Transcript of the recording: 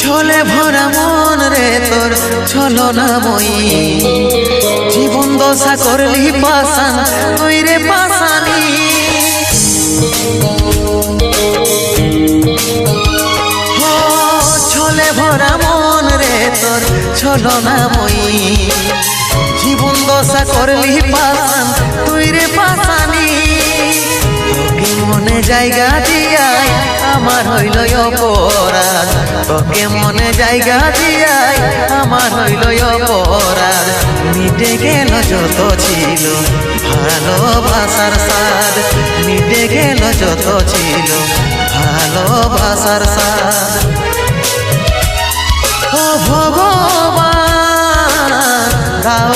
ছলে ভরা মন রে তোর ছলনাময়ী, জীবন দশা করলি পাশান তুই রে পাশানি। ছলে ভরা মন রে তোর ছলনাময়ী, জীবন দশা করলি পাশান তুই রে পাশানি। তোকে মনে জায়গা দিয়াই আমার হইল অপরাধ, তোকে মনে জায়গা দিয়াই আমার হইল অপরাধ। মিটে গেল যত ছিল ভালোবাসার স্বাদ, মিটে গেল যত ছিল ভালোবাসার স্বাদ। ও ভগবান দাও